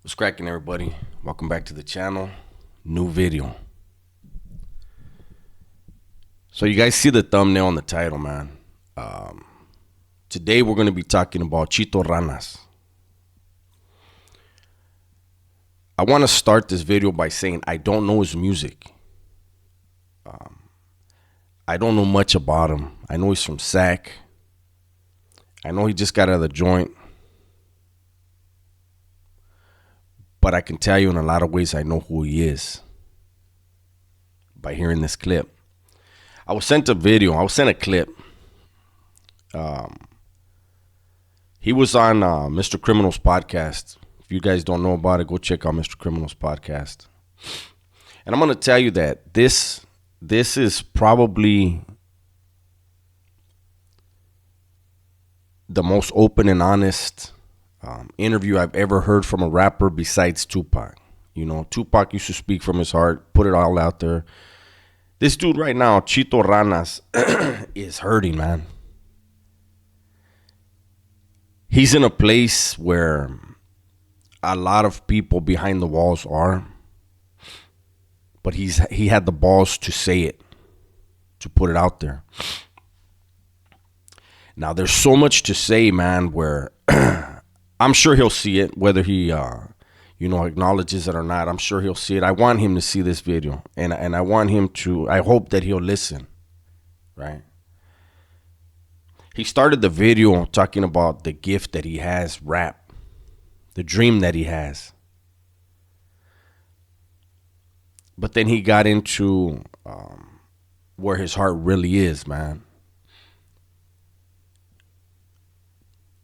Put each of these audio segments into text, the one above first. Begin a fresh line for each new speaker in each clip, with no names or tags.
What's cracking, everybody? Welcome back to the channel. New video. So you guys see the thumbnail and the title, man. Today we're going to be talking about Chito Ranas. I want to start this video by saying I don't know his music. I don't know much about him. I know he's from Sac. I know he just got out of the joint. But I can tell you in a lot of ways I know who he is by hearing this clip. I was sent a clip. He was on Mr. Criminal's podcast. If you guys don't know about it, go check out Mr. Criminal's podcast. And I'm going to tell you that this is probably the most open and honest interview I've ever heard from a rapper besides Tupac. You know, Tupac used to speak from his heart, put it all out there. This dude right now, Chito Ranas, is hurting, man. He's in a place where a lot of people behind the walls are, but he had the balls to say it, to put it out there. Now, there's so much to say, man, where I'm sure he'll see it, whether he, acknowledges it or not. I'm sure he'll see it. I want him to see this video, and I want him to, I hope that he'll listen, right? He started the video talking about the gift that he has, rap, the dream that he has. But then he got into where his heart really is, man.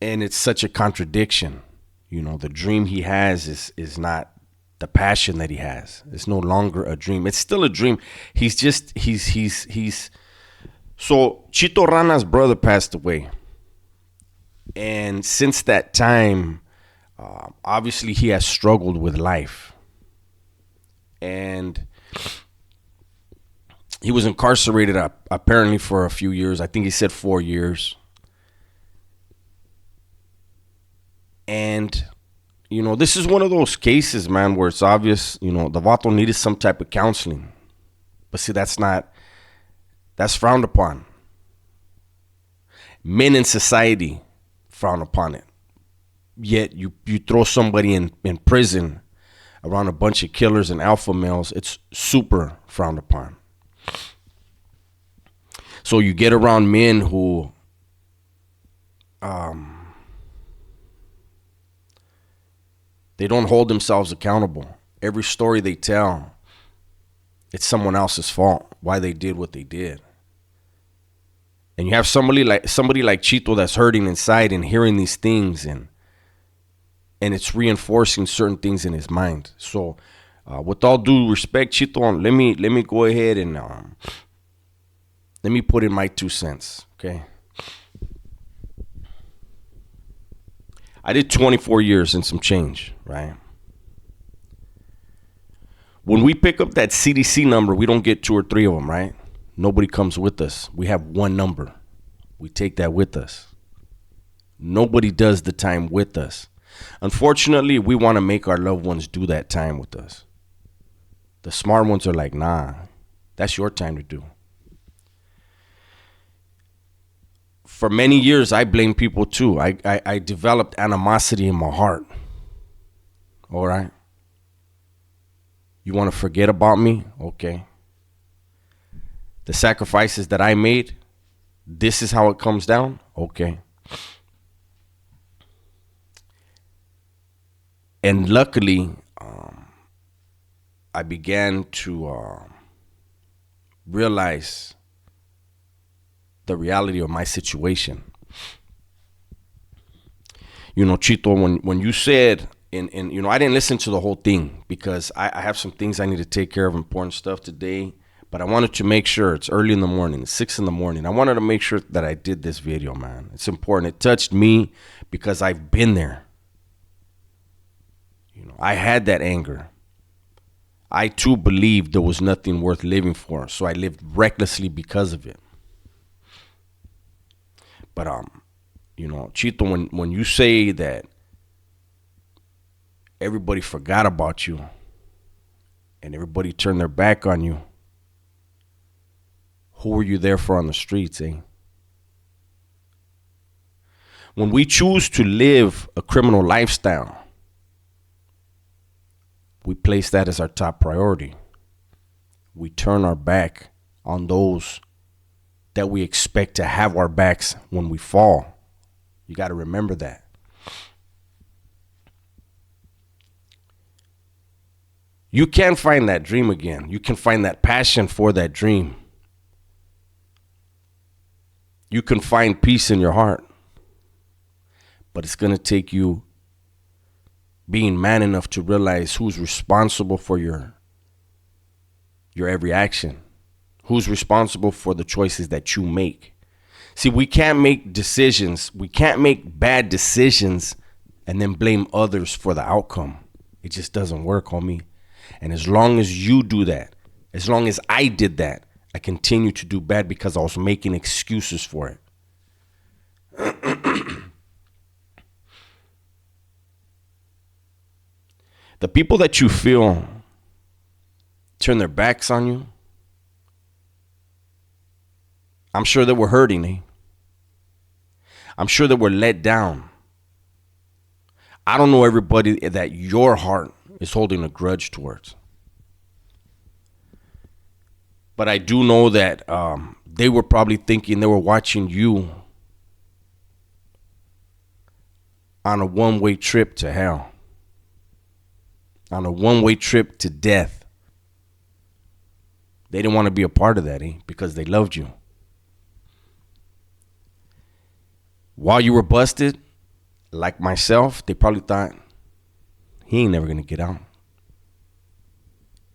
And it's such a contradiction. You know, the dream he has is not the passion that he has. It's no longer a dream. It's still a dream. He's so Chito Rana's brother passed away. And since that time, obviously he has struggled with life. And he was incarcerated apparently for a few years. I think he said 4 years. And, you know, this is one of those cases, man, where it's obvious, you know, the vato needed some type of counseling. But see, that's frowned upon. Men in society frown upon it. Yet you throw somebody in prison around a bunch of killers and alpha males, it's super frowned upon. So you get around men who they don't hold themselves accountable. Every story they tell, it's someone else's fault, why they did what they did. And you have somebody like Chito that's hurting inside and hearing these things, and it's reinforcing certain things in his mind. So with all due respect, Chito, let me go ahead and let me put in my 2 cents, okay? I did 24 years and some change, right? When we pick up that CDC number, we don't get 2 or 3 of them, right? Nobody comes with us. We have one number. We take that with us. Nobody does the time with us. Unfortunately, we want to make our loved ones do that time with us. The smart ones are like, nah, that's your time to do. For many years, I blamed people too. I developed animosity in my heart. All right. You want to forget about me? Okay. The sacrifices that I made, this is how it comes down? Okay. And luckily, I began to realize the reality of my situation. You know, Chito, when you said, and you know, I didn't listen to the whole thing because I have some things I need to take care of, important stuff today. But I wanted to make sure, it's early in the morning, it's 6 a.m. I wanted to make sure that I did this video, man. It's important. It touched me because I've been there. You know, I had that anger. I too believed there was nothing worth living for, so I lived recklessly because of it. But you know, Chito, when you say that everybody forgot about you and everybody turned their back on you, who were you there for on the streets, eh? When we choose to live a criminal lifestyle, we place that as our top priority. We turn our back on those that we expect to have our backs when we fall. You got to remember that. You can find that dream again. You can find that passion for that dream. You can find peace in your heart. But it's going to take you being man enough to realize who's responsible for your every action. Who's responsible for the choices that you make. See, we can't make decisions. We can't make bad decisions and then blame others for the outcome. It just doesn't work, homie. And as long as you do that, as long as I did that, I continue to do bad because I was making excuses for it. The people that you feel turn their backs on you, I'm sure that we're hurting, eh? I'm sure that we're let down. I don't know everybody that your heart is holding a grudge towards. But I do know that they were probably thinking they were watching you on a one-way trip to hell. On a one-way trip to death. They didn't want to be a part of that, eh? Because they loved you. While you were busted, like myself, they probably thought, he ain't never going to get out.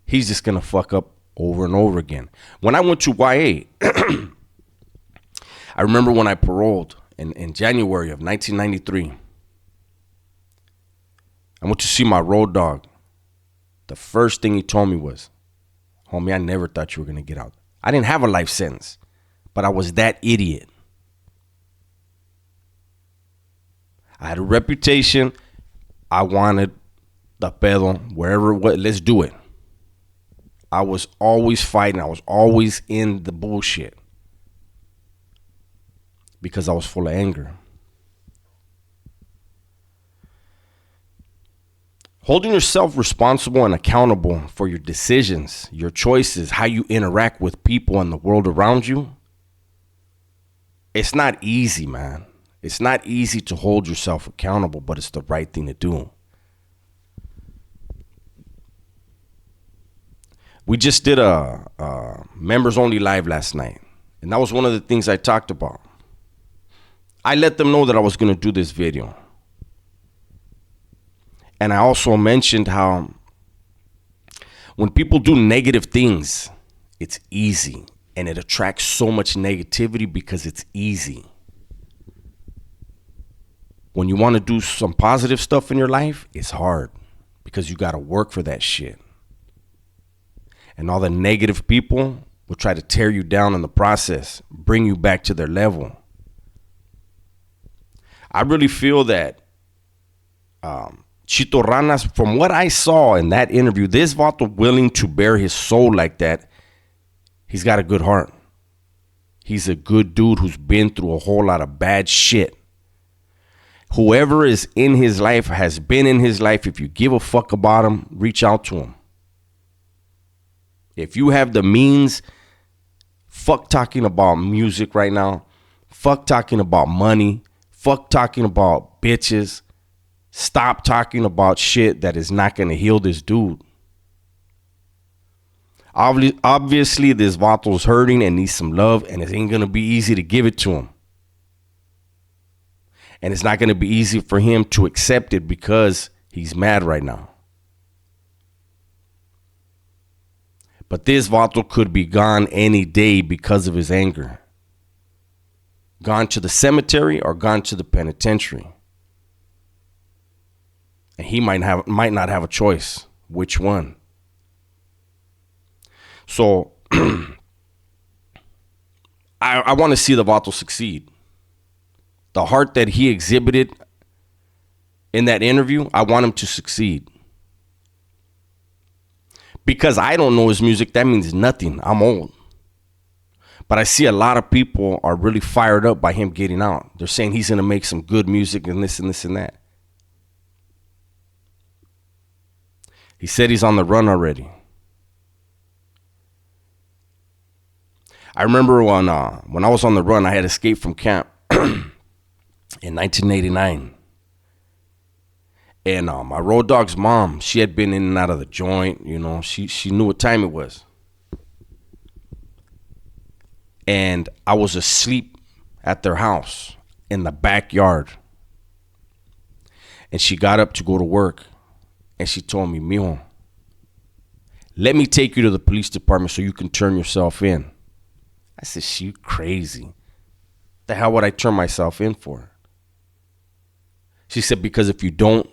He's just going to fuck up over and over again. When I went to YA, I remember when I paroled in January of 1993. I went to see my road dog. The first thing he told me was, homie, I never thought you were going to get out. I didn't have a life sentence, but I was that idiot. I had a reputation. I wanted the pedo, wherever it was, let's do it. I was always fighting. I was always in the bullshit because I was full of anger. Holding yourself responsible and accountable for your decisions, your choices, how you interact with people and the world around you, it's not easy, man. It's not easy to hold yourself accountable, but it's the right thing to do. We just did a members only live last night, and that was one of the things I talked about. I let them know that I was going to do this video. And I also mentioned how when people do negative things, it's easy. And it attracts so much negativity because it's easy. When you want to do some positive stuff in your life, it's hard because you got to work for that shit. And all the negative people will try to tear you down in the process, bring you back to their level. I really feel that Chito Ranas, from what I saw in that interview, this vato willing to bare his soul like that, he's got a good heart. He's a good dude who's been through a whole lot of bad shit. Whoever is in his life has been in his life. If you give a fuck about him, reach out to him. If you have the means, fuck talking about music right now. Fuck talking about money. Fuck talking about bitches. Stop talking about shit that is not going to heal this dude. Obviously, this vato's hurting and needs some love, and it ain't going to be easy to give it to him. And it's not going to be easy for him to accept it because he's mad right now. But this vato could be gone any day because of his anger. Gone to the cemetery or gone to the penitentiary. And he might not have a choice. Which one? So I want to see the vato succeed. The heart that he exhibited in that interview, I want him to succeed. Because I don't know his music, that means nothing. I'm old. But I see a lot of people are really fired up by him getting out. They're saying he's going to make some good music and this and this and that. He said he's on the run already. I remember when I was on the run, I had escaped from camp in 1989. And my road dog's mom, she had been in and out of the joint. You know, she knew what time it was. And I was asleep at their house in the backyard. And she got up to go to work. And she told me, mijo, let me take you to the police department so you can turn yourself in. I said, she crazy. The hell would I turn myself in for? She said, because if you don't,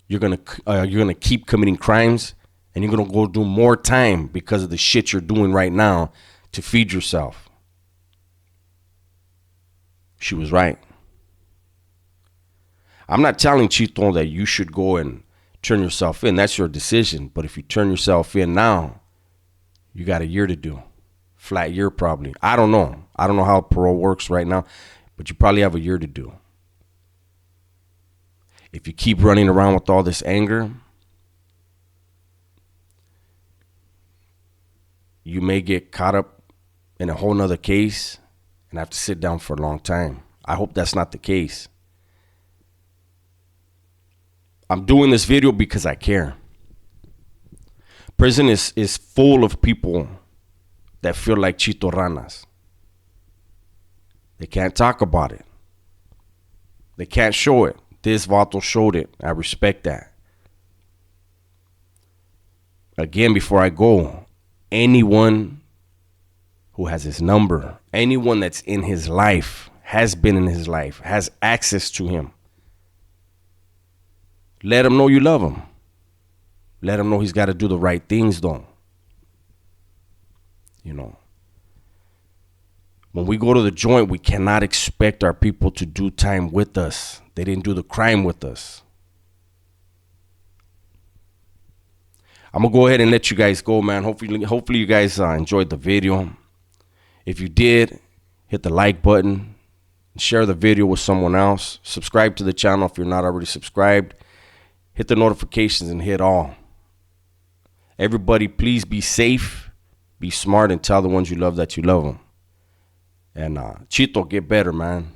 you're gonna keep committing crimes, and you're gonna go do more time because of the shit you're doing right now to feed yourself. She was right. I'm not telling Chito that you should go and turn yourself in. That's your decision. But if you turn yourself in now, you got a year to do. Flat year probably. I don't know. I don't know how parole works right now, but you probably have a year to do. If you keep running around with all this anger, you may get caught up in a whole nother case and have to sit down for a long time. I hope that's not the case. I'm doing this video because I care. Prison is full of people that feel like Chito Ranas. They can't talk about it. They can't show it. This Vato showed it. I respect that. Again, before I go, anyone who has his number, anyone that's in his life, has been in his life, has access to him, let him know you love him. Let him know he's got to do the right things, though. You know, when we go to the joint, we cannot expect our people to do time with us. They didn't do the crime with us. I'm going to go ahead and let you guys go, man. Hopefully you guys enjoyed the video. If you did, hit the like button. Share the video with someone else. Subscribe to the channel if you're not already subscribed. Hit the notifications and hit all. Everybody, please be safe, be smart, and tell the ones you love that you love them. And Chito, get better, man.